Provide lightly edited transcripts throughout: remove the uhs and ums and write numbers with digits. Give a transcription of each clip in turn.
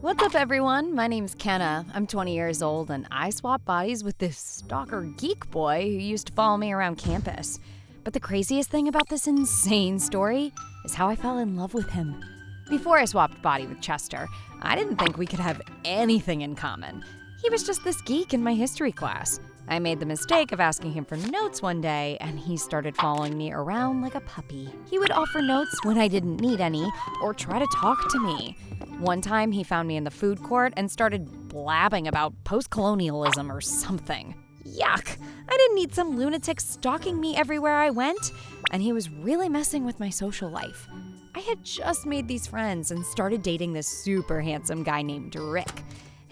What's up, everyone? My name's Kenna. I'm 20 years old, and I swap bodies with this stalker geek boy who used to follow me around campus. But the craziest thing about this insane story is how I fell in love with him. Before I swapped body with Chester, I didn't think we could have anything in common. He was just this geek in my history class. I made the mistake of asking him for notes one day, and he started following me around like a puppy. He would offer notes when I didn't need any, or try to talk to me. One time, he found me in the food court and started blabbing about post-colonialism or something. Yuck! I didn't need some lunatic stalking me everywhere I went, and he was really messing with my social life. I had just made these friends and started dating this super handsome guy named Rick,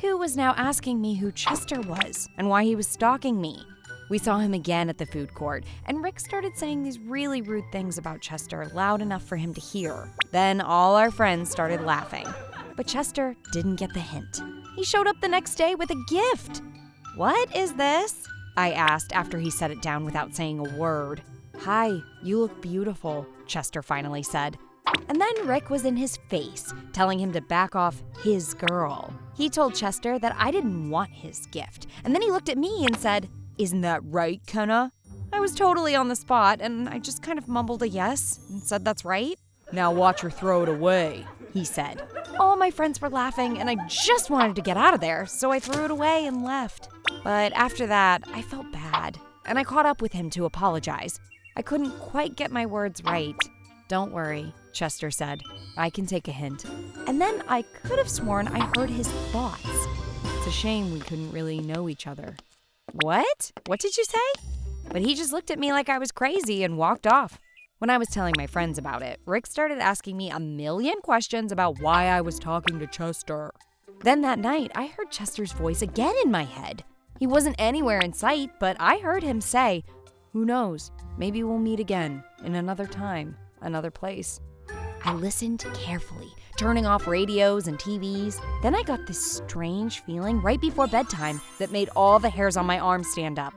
who was now asking me who Chester was and why he was stalking me. We saw him again at the food court, and Rick started saying these really rude things about Chester loud enough for him to hear. Then all our friends started laughing. But Chester didn't get the hint. He showed up the next day with a gift. "What is this?" I asked after he set it down without saying a word. "Hi, you look beautiful," Chester finally said. And then Rick was in his face, telling him to back off his girl. He told Chester that I didn't want his gift, and then he looked at me and said, "Isn't that right, Kenna?" I was totally on the spot, and I just kind of mumbled a yes and said that's right. "Now watch her throw it away," he said. All my friends were laughing, and I just wanted to get out of there, so I threw it away and left. But after that, I felt bad, and I caught up with him to apologize. I couldn't quite get my words right. "Don't worry," Chester said. "I can take a hint." And then I could have sworn I heard his thoughts. It's a shame we couldn't really know each other. "What? What did you say?" But he just looked at me like I was crazy and walked off. When I was telling my friends about it, Rick started asking me a million questions about why I was talking to Chester. Then that night, I heard Chester's voice again in my head. He wasn't anywhere in sight, but I heard him say, "Who knows? Maybe we'll meet again, in another time, another place." I listened carefully, turning off radios and TVs. Then I got this strange feeling right before bedtime that made all the hairs on my arms stand up.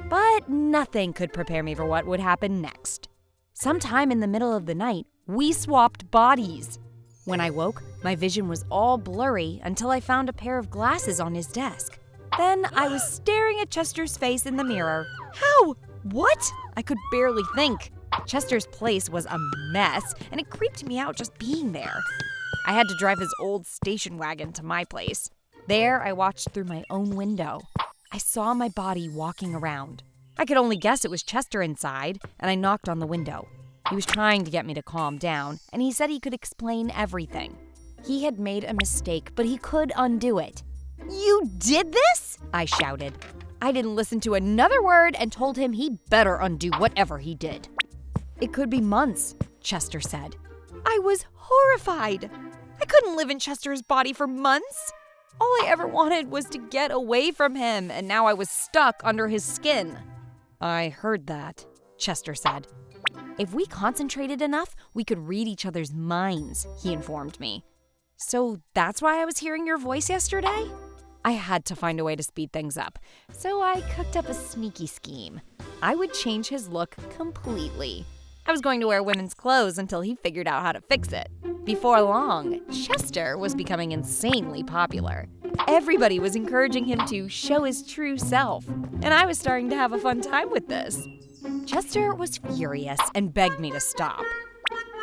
But nothing could prepare me for what would happen next. Sometime in the middle of the night, we swapped bodies. When I woke, my vision was all blurry until I found a pair of glasses on his desk. Then I was staring at Chester's face in the mirror. How? What? I could barely think. Chester's place was a mess, and it creeped me out just being there. I had to drive his old station wagon to my place. There, I watched through my own window. I saw my body walking around. I could only guess it was Chester inside, and I knocked on the window. He was trying to get me to calm down, and he said he could explain everything. He had made a mistake, but he could undo it. "You did this?" I shouted. I didn't listen to another word and told him he'd better undo whatever he did. "It could be months," Chester said. I was horrified. I couldn't live in Chester's body for months. All I ever wanted was to get away from him, and now I was stuck under his skin. "I heard that," Chester said. "If we concentrated enough, we could read each other's minds," he informed me. "So that's why I was hearing your voice yesterday?" I had to find a way to speed things up, so I cooked up a sneaky scheme. I would change his look completely. I was going to wear women's clothes until he figured out how to fix it. Before long, Chester was becoming insanely popular. Everybody was encouraging him to show his true self, and I was starting to have a fun time with this. Chester was furious and begged me to stop.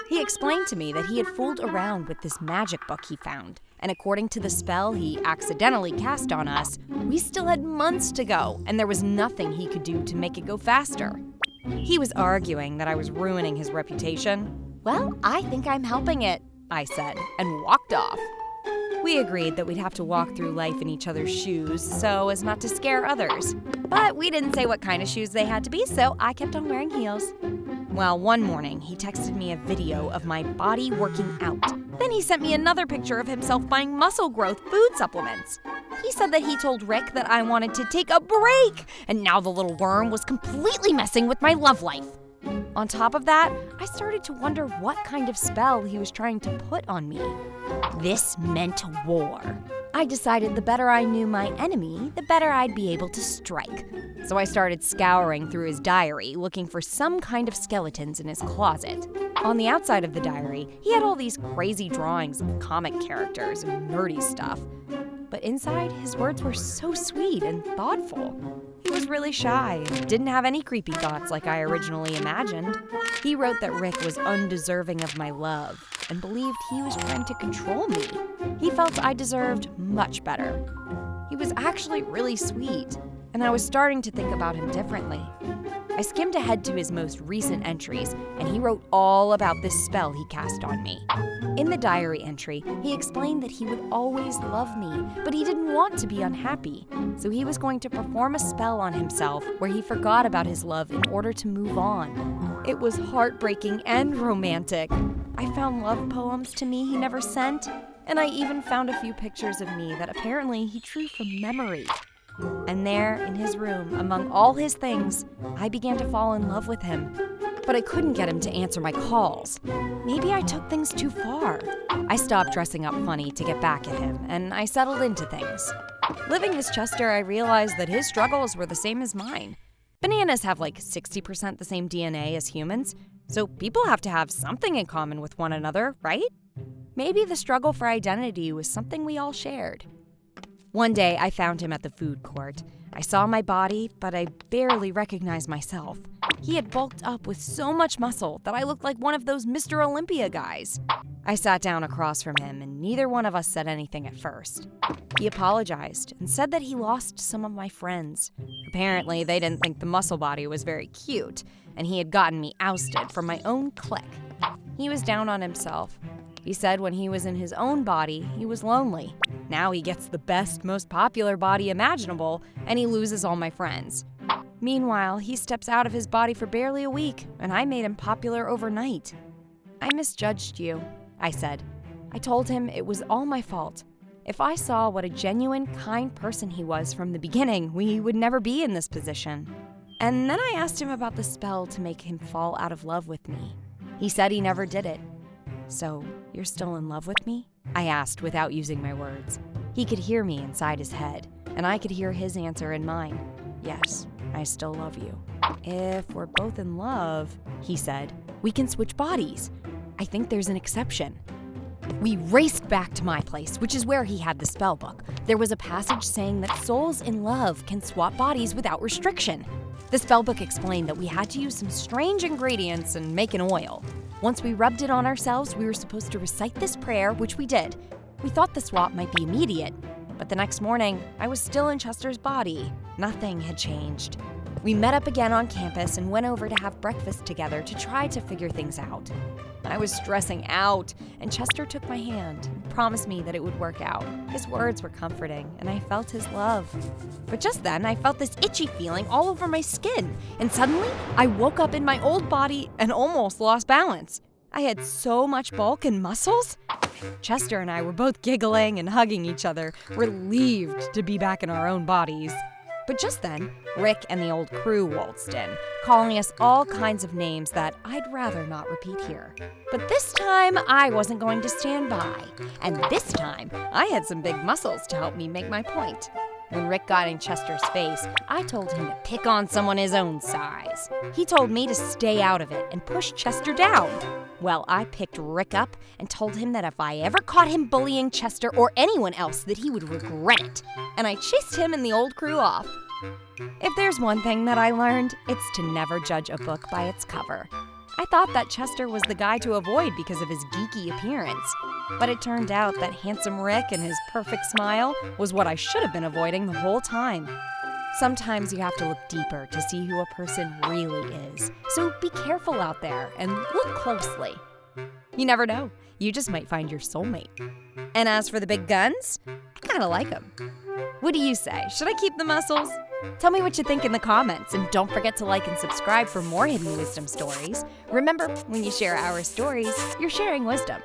He explained to me that he had fooled around with this magic book he found, and according to the spell he accidentally cast on us, we still had months to go, and there was nothing he could do to make it go faster. He was arguing that I was ruining his reputation. "Well, I think I'm helping it," I said, and walked off. We agreed that we'd have to walk through life in each other's shoes so as not to scare others. But we didn't say what kind of shoes they had to be, so I kept on wearing heels. Well, one morning, he texted me a video of my body working out. Then he sent me another picture of himself buying muscle growth food supplements. He said that he told Rick that I wanted to take a break, and now the little worm was completely messing with my love life. On top of that, I started to wonder what kind of spell he was trying to put on me. This meant war. I decided the better I knew my enemy, the better I'd be able to strike. So I started scouring through his diary, looking for some kind of skeletons in his closet. On the outside of the diary, he had all these crazy drawings of comic characters and nerdy stuff. But inside, his words were so sweet and thoughtful. He was really shy and didn't have any creepy thoughts like I originally imagined. He wrote that Rick was undeserving of my love and believed he was trying to control me. He felt I deserved much better. He was actually really sweet, and I was starting to think about him differently. I skimmed ahead to his most recent entries, and he wrote all about this spell he cast on me. In the diary entry, he explained that he would always love me, but he didn't want to be unhappy, so he was going to perform a spell on himself where he forgot about his love in order to move on. It was heartbreaking and romantic. I found love poems to me he never sent, and I even found a few pictures of me that apparently he drew from memory. And there, in his room, among all his things, I began to fall in love with him. But I couldn't get him to answer my calls. Maybe I took things too far. I stopped dressing up funny to get back at him, and I settled into things. Living as Chester, I realized that his struggles were the same as mine. Bananas have like 60% the same DNA as humans, so people have to have something in common with one another, right? Maybe the struggle for identity was something we all shared. One day, I found him at the food court. I saw my body, but I barely recognized myself. He had bulked up with so much muscle that I looked like one of those Mr. Olympia guys. I sat down across from him, and neither one of us said anything at first. He apologized and said that he lost some of my friends. Apparently, they didn't think the muscle body was very cute, and he had gotten me ousted from my own clique. He was down on himself. He said when he was in his own body, he was lonely. Now he gets the best, most popular body imaginable, and he loses all my friends. Meanwhile, he steps out of his body for barely a week, and I made him popular overnight. I misjudged you, I said. I told him it was all my fault. If I saw what a genuine, kind person he was from the beginning, we would never be in this position. And then I asked him about the spell to make him fall out of love with me. He said he never did it. So, you're still in love with me? I asked without using my words. He could hear me inside his head, and I could hear his answer in mine. Yes, I still love you. If we're both in love, he said, we can switch bodies. I think there's an exception. We raced back to my place, which is where he had the spell book. There was a passage saying that souls in love can swap bodies without restriction. The spellbook explained that we had to use some strange ingredients and make an oil. Once we rubbed it on ourselves, we were supposed to recite this prayer, which we did. We thought the swap might be immediate, but the next morning, I was still in Chester's body. Nothing had changed. We met up again on campus and went over to have breakfast together to try to figure things out. I was stressing out, and Chester took my hand and promised me that it would work out. His words were comforting, and I felt his love. But just then, I felt this itchy feeling all over my skin, and suddenly, I woke up in my old body and almost lost balance. I had so much bulk and muscles. Chester and I were both giggling and hugging each other, relieved to be back in our own bodies. But just then, Rick and the old crew waltzed in, calling us all kinds of names that I'd rather not repeat here. But this time, I wasn't going to stand by. And this time, I had some big muscles to help me make my point. When Rick got in Chester's face, I told him to pick on someone his own size. He told me to stay out of it and push Chester down. Well, I picked Rick up and told him that if I ever caught him bullying Chester or anyone else, that he would regret it. And I chased him and the old crew off. If there's one thing that I learned, it's to never judge a book by its cover. I thought that Chester was the guy to avoid because of his geeky appearance. But it turned out that handsome Rick and his perfect smile was what I should have been avoiding the whole time. Sometimes you have to look deeper to see who a person really is. So be careful out there and look closely. You never know, you just might find your soulmate. And as for the big guns, I kinda like them. What do you say? Should I keep the muscles? Tell me what you think in the comments, and don't forget to like and subscribe for more hidden wisdom stories. Remember, when you share our stories, you're sharing wisdom.